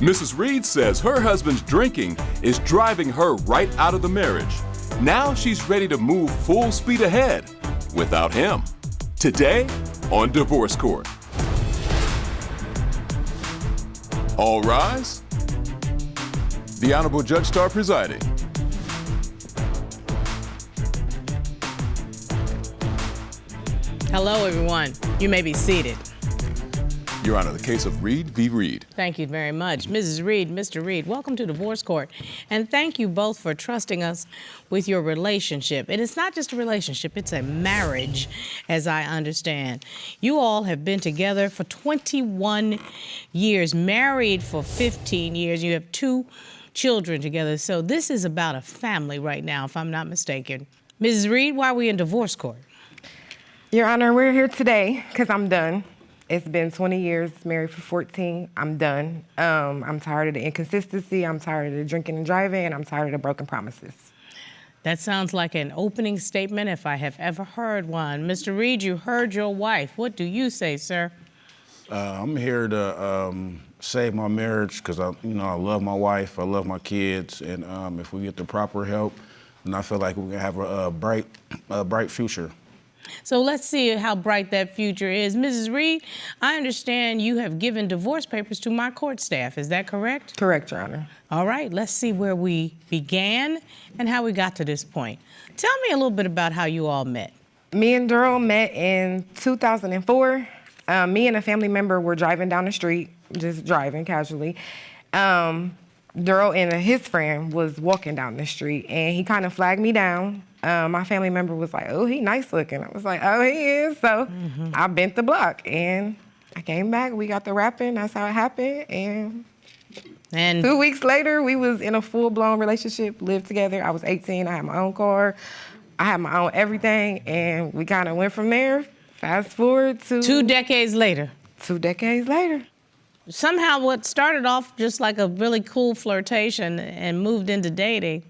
Mrs. Reed says her husband's drinking is driving her right out of the marriage. Now she's ready to move full speed ahead without him. Today on Divorce Court. All rise. The Honorable Judge Starr presiding. Hello, everyone. You may be seated. Your Honor, the case of Reed v. Reed. Thank you very much. Mrs. Reed, Mr. Reed, welcome to Divorce Court. And thank you both for trusting us with your relationship. And it's not just a relationship, it's a marriage, as I understand. You all have been together for 21 years, married for 15 years. You have 2 children together. So this is about a family right now, if I'm not mistaken. Mrs. Reed, why are we in divorce court? Your Honor, we're here today because I'm done. It's been 20 years, married for 14. I'm done. I'm tired of the inconsistency. I'm tired of the drinking and driving, and I'm tired of the broken promises. That sounds like an opening statement if I have ever heard one. Mr. Reed, you heard your wife. What do you say, sir? I'm here to save my marriage because I love my wife, I love my kids, and if we get the proper help, then I feel like we can have a bright future. So let's see how bright that future is. Mrs. Reed, I understand you have given divorce papers to my court staff. Is that correct? Correct, Your Honor. All right, let's see where we began and how we got to this point. Tell me a little bit about how you all met. Me and Darrell met in 2004. Me and a family member were driving down the street, just driving casually. Darrell and his friend was walking down the street, and he kind of flagged me down. My family member was like, oh, he nice looking. I was like, oh, he is. So I bent the block, and I came back. We got the rapping. That's how it happened. And 2 weeks later, we was in a full-blown relationship, lived together. I was 18. I had my own car. I had my own everything, and we kind of went from there. Fast forward to 2 decades later. 2 decades later. Somehow what started off just like a really cool flirtation and moved into dating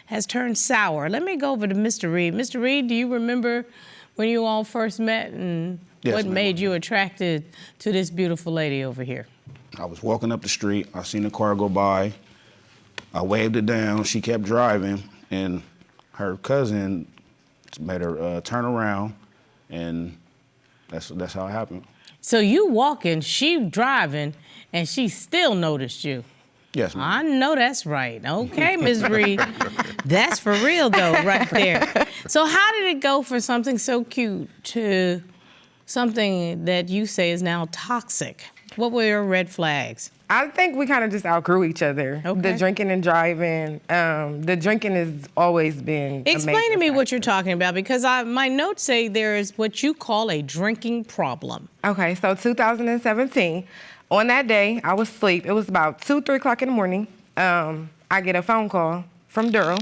has turned sour. Let me go over to Mr. Reed. Mr. Reed, do you remember when you all first met and what made you attracted to this beautiful lady over here? I was walking up the street. I seen a car go by. I waved it down. She kept driving, and her cousin made her turn around, and that's how it happened. So you walking, she driving, and she still noticed you. Yes, ma'am. I know that's right. Okay, Ms. Reed. That's for real, though, right there. So how did it go from something so cute to something that you say is now toxic? What were your red flags? I think we kind of just outgrew each other. Okay. The drinking and driving. The drinking has always been Explain to me what you're talking about, because my notes say there is what you call a drinking problem. Okay, so 2017, on that day, I was asleep. It was about 2, 3 o'clock in the morning. I get a phone call from Darrell,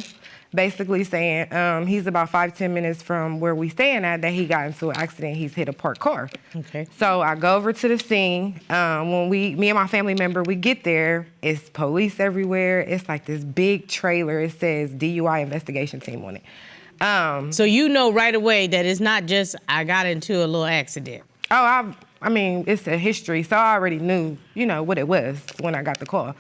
basically saying he's about 5-10 minutes from where we staying at, that he got into an accident. He's hit a parked car. Okay. So I go over to the scene. When me and my family member, we get there, it's police everywhere. It's like this big trailer. It says DUI investigation team on it. So you know right away that it's not just I got into a little accident. Oh, I mean, it's a history, so I already knew, what it was when I got the call.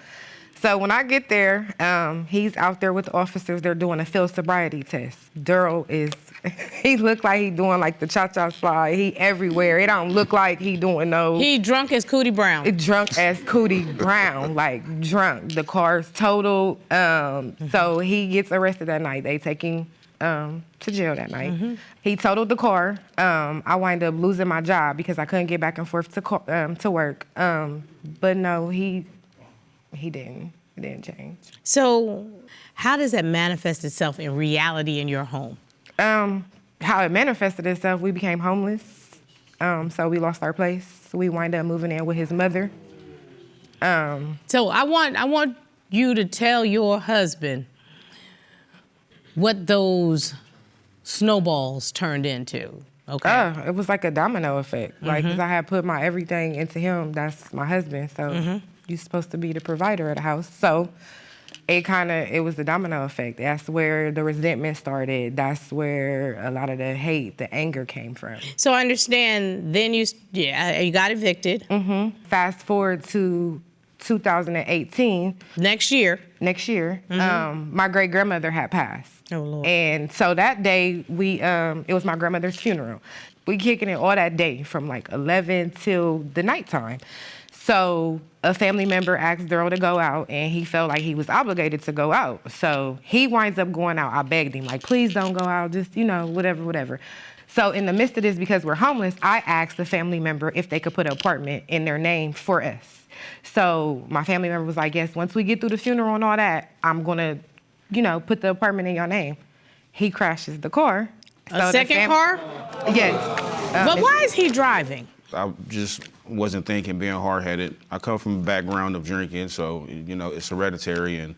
So when I get there, he's out there with the officers. They're doing a field sobriety test. Darrell he look like he doing like the cha-cha slide. He everywhere. It don't look like he doing no. He drunk as Cootie Brown. Drunk as Cootie Brown, like drunk. The car's totaled. So he gets arrested that night. They take him to jail that night. He totaled the car. I wind up losing my job because I couldn't get back and forth to work. But no, he didn't. It didn't change. So how does that manifest itself in reality in your home? How it manifested itself, we became homeless. So we lost our place. We wind up moving in with his mother. So I want you to tell your husband what those snowballs turned into. Okay. It was like a domino effect. Like, 'cause I had put my everything into him. That's my husband. So you're supposed to be the provider of the house. So it was the domino effect. That's where the resentment started. That's where a lot of the hate, the anger came from. So I understand then you got evicted. Fast forward to 2018. Next year. My great grandmother had passed. Oh, Lord. And so that day it was my grandmother's funeral. We kicking it all that day from like 11 till the nighttime. So a family member asked Darrell to go out, and he felt like he was obligated to go out. So he winds up going out. I begged him, like, please don't go out, just, whatever. So in the midst of this, because we're homeless, I asked the family member if they could put an apartment in their name for us. So my family member was like, yes, once we get through the funeral and all that, I'm going to, put the apartment in your name. He crashes the car. A second car? Yes. But why is he driving? I just wasn't thinking, being hard-headed. I come from a background of drinking, so, it's hereditary, and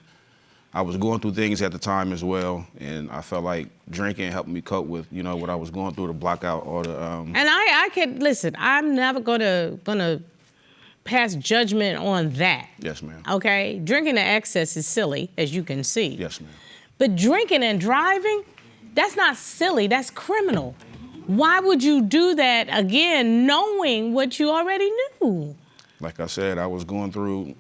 I was going through things at the time as well, and I felt like drinking helped me cope with, what I was going through to block out all the... And I could, listen, I'm never gonna pass judgment on that. Yes, ma'am. Okay? Drinking to excess is silly, as you can see. Yes, ma'am. But drinking and driving, that's not silly, that's criminal. Why would you do that again, knowing what you already knew? Like I said, I was going through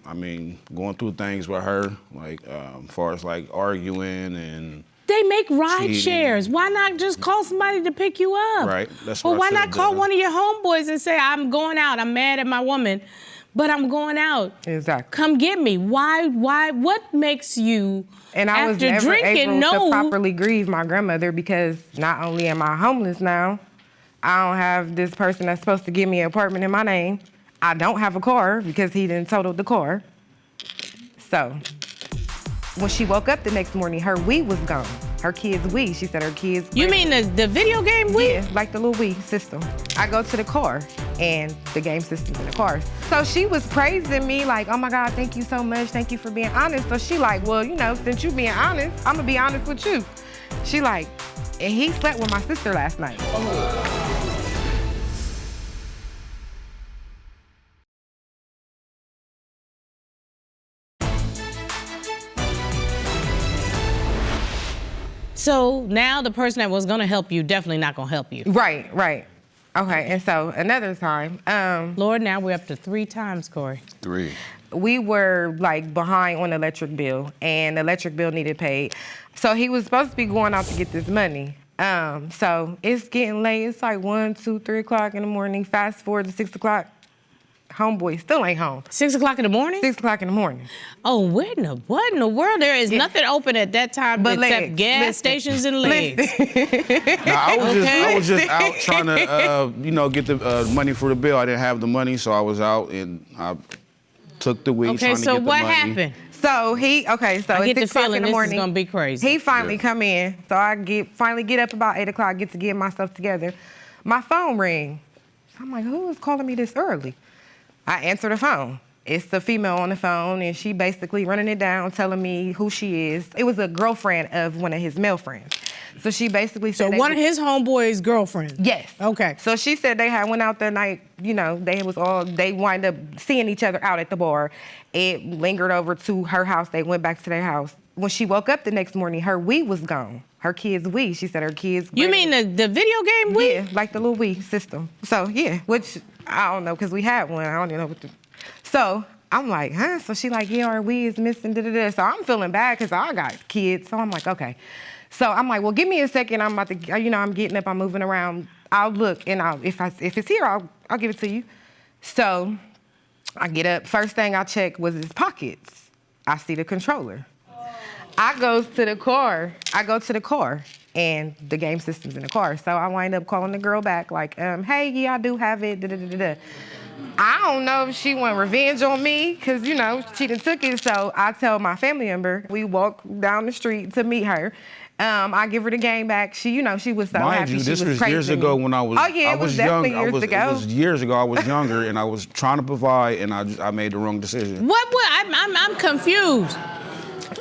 things with her, like, as far as like arguing and... They make ride cheating. shares. Why not just call somebody to pick you up? Right, that's what Or why I not should've call done. one of your homeboys and say, I'm going out, I'm mad at my woman, but I'm going out. Exactly. Come get me. Why, what makes you, And I was after never drinking, able know... to properly grieve my grandmother, because not only am I homeless now, I don't have this person that's supposed to give me an apartment in my name. I don't have a car because he done totaled the car. So when she woke up the next morning, her Wii was gone. Her kids' Wii. She said her kids... You mean the video game Wii? Yeah, like the little Wii system. I go to the car, and the game system's in the car. So she was praising me like, oh my God, thank you so much. Thank you for being honest. So she like, well, since you being honest, I'm gonna be honest with you. She like, and he slept with my sister last night. So now the person that was gonna help you definitely not gonna help you. Right. Okay, and so another time, Lord, now we're up to 3 times, Corey. 3. we were like behind on the electric bill, and the electric bill needed paid. So he was supposed to be going out to get this money. So it's getting late. It's like 1, 2, 3 o'clock in the morning. Fast forward to 6 o'clock. Homeboy still ain't home. 6 o'clock in the morning? 6 o'clock in the morning. Oh, what in the world? There is nothing open at that time But except legs. gas stations and legs. I was just out trying to, get the money for the bill. I didn't have the money, so I was out and I took the week Okay, trying to so get the what money. happened? So I get it's the 6 o'clock feeling in the this morning. is gonna be crazy. He finally come in, so I finally get up about 8 o'clock, get to get myself together. My phone ring. I'm like, who is calling me this early? I answer the phone. It's the female on the phone, and she basically running it down, telling me who she is. It was a girlfriend of one of his male friends. So she basically said... So one of his homeboys' girlfriends? Yes. Okay. So she said they had went out that night, they wind up seeing each other out at the bar. It lingered over to her house. They went back to their house. When she woke up the next morning, her Wii was gone. Her kids' Wii. She said her kids... You mean the video game Wii? Yeah, like the little Wii system. So, yeah, which I don't know, because we had one. I don't even know what the... So I'm like, huh? So she like, yeah, our Wii is missing, da-da-da. So I'm feeling bad because I got kids. So I'm like, okay. So I'm like, well, give me a second. I'm about to, I'm getting up, I'm moving around. I'll look, and if it's here, I'll give it to you. So I get up. First thing I check was his pockets. I see the controller. I go to the car, and the game system's in the car. So I wind up calling the girl back, like, hey, yeah, I do have it, da-da-da-da. I don't know if she want revenge on me, because, she done took it. So I tell my family member, we walk down the street to meet her. I give her the game back. She, she was so Mind happy. you, she this was praising years me. ago when I was. Oh yeah, it was definitely years ago. It was years ago. I was younger and I was trying to provide, and I made the wrong decision. What? I'm confused.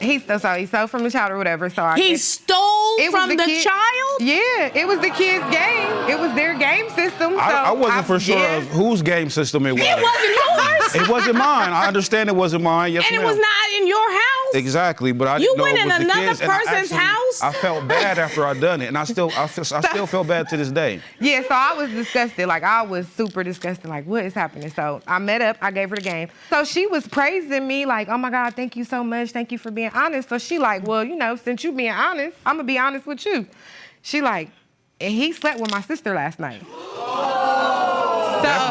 He stole from the child or whatever. So He stole from the child? Yeah, it was the kids' game. It was their game system. So I wasn't for sure yeah. of whose game system it was. It wasn't yours. It wasn't mine. I understand it wasn't mine. Yes, And ma'am. it was not in your house? Exactly, but I You didn't know went it in was the another kids, and person's house? I felt bad after I done it, and I still feel bad to this day. Yeah, so I was disgusted. Like, I was super disgusted. Like, what is happening? So I met up. I gave her the game. So she was praising me like, oh, my God, thank you so much. Thank you for being honest. So she like, well, you know, since you being honest, I'm going to be honest with you. She like, and he slept with my sister last night.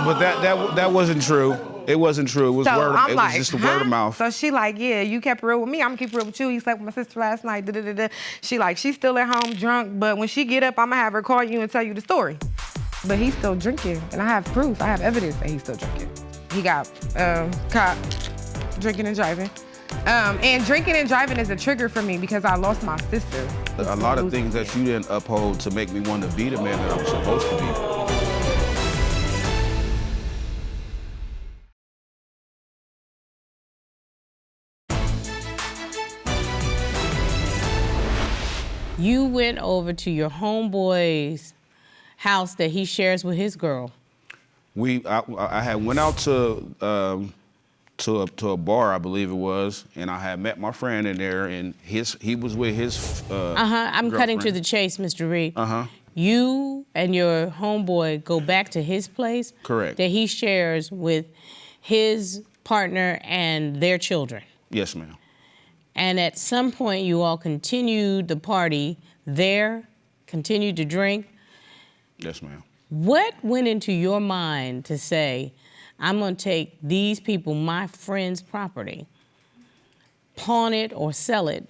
But that wasn't true. It wasn't true. It was So word. I'm It like, was just a word of mouth. So she like, yeah, you kept it real with me. I'm gonna keep it real with you. He slept with my sister last night. Da-da-da-da. She like, she's still at home drunk, but when she get up, I'm gonna have her call you and tell you the story. But he's still drinking, and I have proof. I have evidence that he's still drinking. He got caught drinking and driving. And drinking and driving is a trigger for me because I lost my sister. A lot of things that you didn't uphold to make me want to be the man that I was supposed to be. You went over to your homeboy's house that he shares with his girl. I had went out to a bar, I believe it was, and I had met my friend in there, and he was with his I'm cutting to the chase, Mr. Reed. You and your homeboy go back to his place. Correct. That he shares with his partner and their children. Yes, ma'am. And at some point, you all continued the party there, continued to drink. Yes, ma'am. What went into your mind to say, I'm going to take these people, my friend's property, pawn it or sell it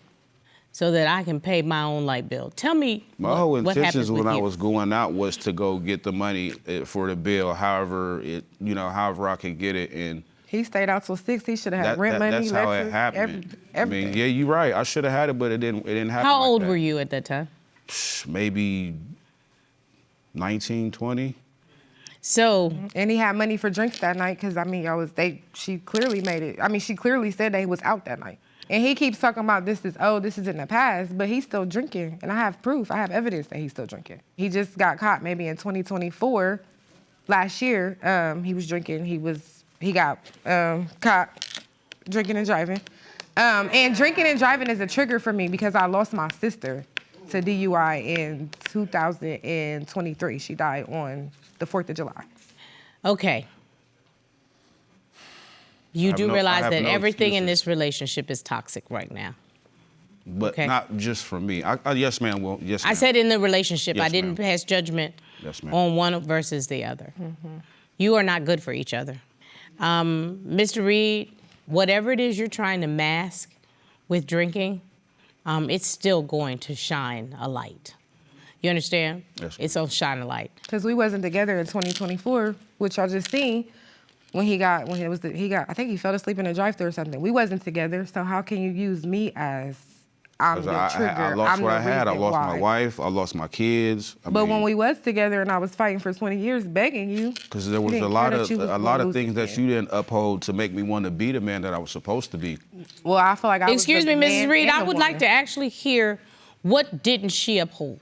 so that I can pay my own light bill? Tell me my whole what intentions happens with when I you. was going out was to go get the money for the bill, however I could get it. And He stayed out till 6. He should have had rent money, that's how it electric, happened. everything. I mean, yeah, you're right. I should have had it, but it didn't happen. How like old that. were you at that time? Maybe 19, 20. So, And he had money for drinks that night because, I mean, she clearly made it. I mean, she clearly said that he was out that night. And he keeps talking about this is in the past, but he's still drinking. And I have proof. I have evidence that he's still drinking. He just got caught maybe in 2024, last year. He was drinking. He got caught drinking and driving. And drinking and driving is a trigger for me because I lost my sister to DUI in 2023. She died on the 4th of July. okay. You do realize that no everything in excuses. this relationship is toxic right now. But Okay. not just for me. Yes, ma'am. Well, yes, ma'am. I said in the relationship. Yes, I didn't ma'am. pass judgment Yes, ma'am. on one versus the other. You are not good for each other. Mr. Reed, whatever it is you're trying to mask with drinking, it's still going to shine a light. You understand? Yes, ma'am. It's going to shine a light. Because we wasn't together in 2024, which y'all just seen. I think he fell asleep in a drive-thru or something. We wasn't together, so how can you use me as I'm the trigger? I lost I'm what the I had. I reason lost why. my wife. I lost my kids. But when we was together and I was fighting for 20 years begging you, because there you was didn't a lot care of that you was a gonna lot of lose things that again. you didn't uphold to make me want to be the man that I was supposed to be. Well, I feel like I Excuse was me, the Mrs. man Reed, and I the would like woman. to actually hear what didn't she uphold?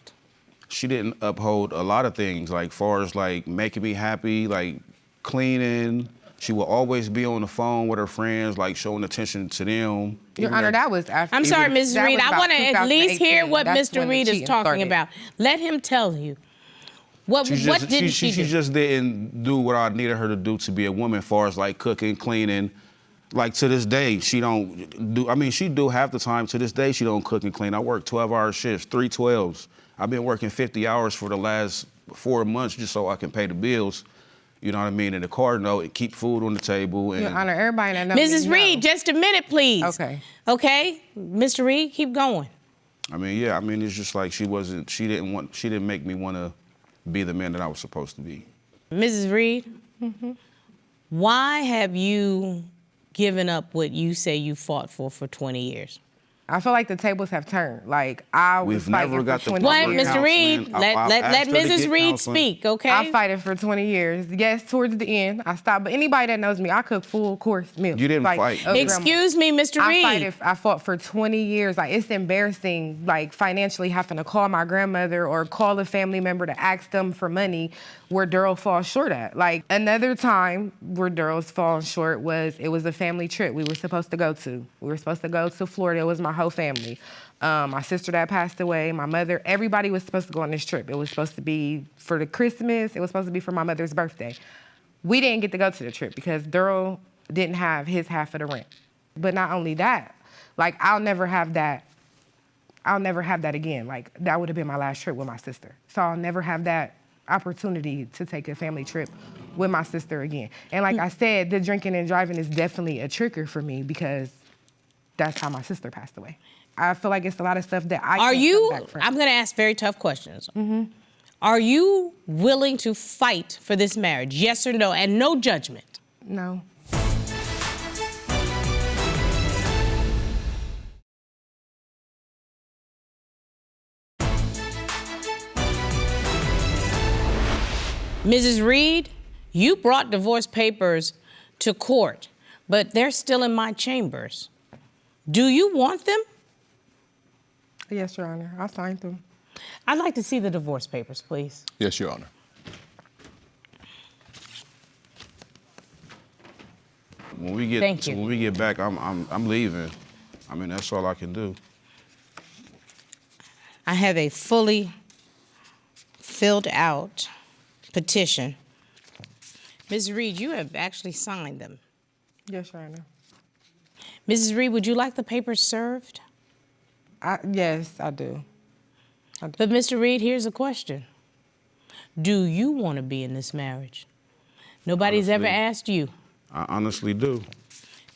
She didn't uphold a lot of things, like far as like making me happy, like cleaning. She would always be on the phone with her friends, like showing attention to them. Your Even Honor, if- that was after. I'm sorry, Mrs. that Reed. was I about want to at least hear 2018. what That's Mr. when the Reed is cheating talking started. about. Let him tell you. What didn't she do? She just didn't do what I needed her to do to be a woman, far as like cooking, cleaning. Like to this day, she don't do. I mean, she do half the time. To this day, she don't cook and clean. I work 12-hour shifts, 3 12s. I've been working 50 hours for the last 4 months just so I can pay the bills. You know what I mean? And the car note and keep food on the table. And Your Honor, everybody that knows Mrs. me Reed, know. just a minute, please. Okay. Okay? Mr. Reed, keep going. I mean, yeah. I mean, it's just like she didn't make me want to be the man that I was supposed to be. Mrs. Reed, why have you given up what you say you fought for 20 years? I feel like the tables have turned. Like, I was We've fighting never for got the 20 What, proper years. Mr. Reed? counseling. I've Let asked her to Mrs. get Reed counseling. speak, okay? I fighting for 20 years. Yes, towards the end, I stopped. But anybody that knows me, I cook full course meals. You didn't like, fight. of grandma. Excuse me, Mr. Reed. I fought for 20 years. Like, it's embarrassing, like, financially having to call my grandmother or call a family member to ask them for money where Darrell falls short at. Like, another time where Darrell's falling short it was a family trip we were supposed to go to. We were supposed to go to Florida. It was my whole family. My sister that passed away, my mother, everybody was supposed to go on this trip. It was supposed to be for the Christmas. It was supposed to be for my mother's birthday. We didn't get to go to the trip because Darrell didn't have his half of the rent. But not only that, like, I'll never have that again. Like, that would have been my last trip with my sister. So I'll never have that opportunity to take a family trip with my sister again. And like I said, the drinking and driving is definitely a trigger for me because that's how my sister passed away. I feel like it's a lot of stuff that I can't come back from. I'm going to ask very tough questions. Mm-hmm. Are you willing to fight for this marriage? Yes or no? And no judgment. No. Mrs. Reed, you brought divorce papers to court, but they're still in my chambers. Do you want them? Yes, Your Honor. I signed them. I'd like to see the divorce papers, please. Yes, Your Honor. When we get Thank you. when we get back, I'm leaving. I mean, that's all I can do. I have a fully filled out petition. Ms. Reed, you have actually signed them. Yes, Your Honor. Mrs. Reed, would you like the papers served? Yes, I do. But Mr. Reed, here's a question. Do you want to be in this marriage? Nobody's ever asked you. I honestly do.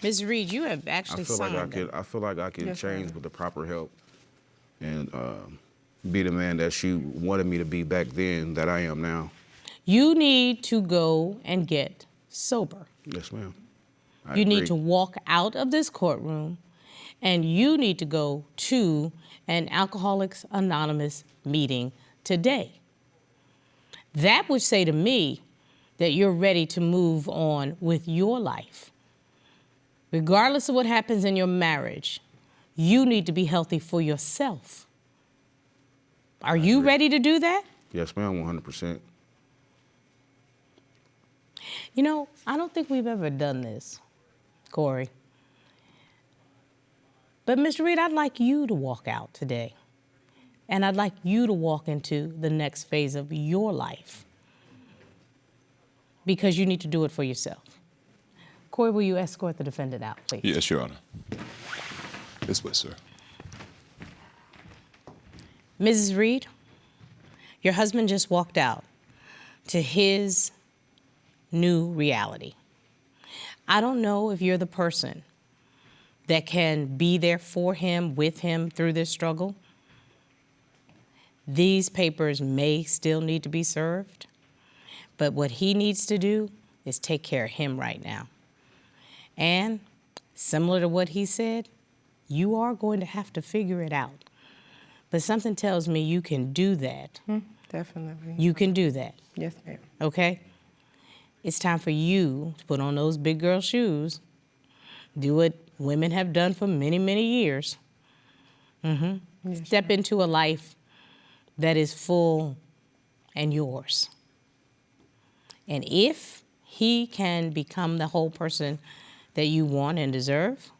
Ms. Reed, you have actually signed them. I feel like I can Yes, change ma'am. with the proper help and be the man that she wanted me to be back then that I am now. You need to go and get sober. Yes, ma'am. You need to walk out of this courtroom and you need to go to an Alcoholics Anonymous meeting today. That would say to me that you're ready to move on with your life. Regardless of what happens in your marriage, you need to be healthy for yourself. Are you ready to do that? Yes, ma'am, 100%. You know, I don't think we've ever done this, Corey. But Mr. Reed, I'd like you to walk out today. And I'd like you to walk into the next phase of your life. Because you need to do it for yourself. Corey, will you escort the defendant out, please? Yes, Your Honor. This way, sir. Mrs. Reed, your husband just walked out to his new reality. I don't know if you're the person that can be there for him, with him through this struggle. These papers may still need to be served, but what he needs to do is take care of him right now. And similar to what he said, you are going to have to figure it out. But something tells me you can do that. Definitely. You can do that, Yes, ma'am. okay? It's time for you to put on those big girl shoes, do what women have done for many, many years. Yes, Step into a life that is full and yours. And if he can become the whole person that you want and deserve,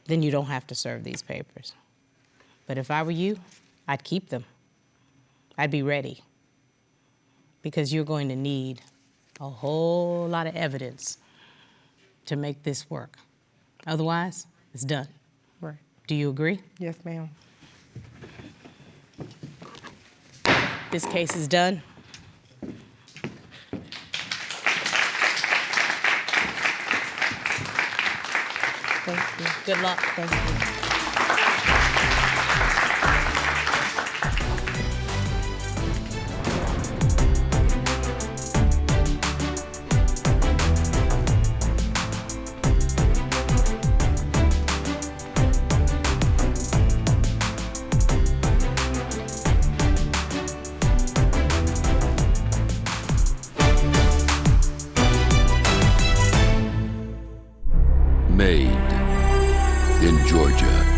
then you don't have to serve these papers. But if I were you, I'd keep them. I'd be ready. Because you're going to need a whole lot of evidence to make this work. Otherwise, it's done. Right. Do you agree? Yes, ma'am. This case is done. Thank you. Good luck. Thank you. made in Georgia.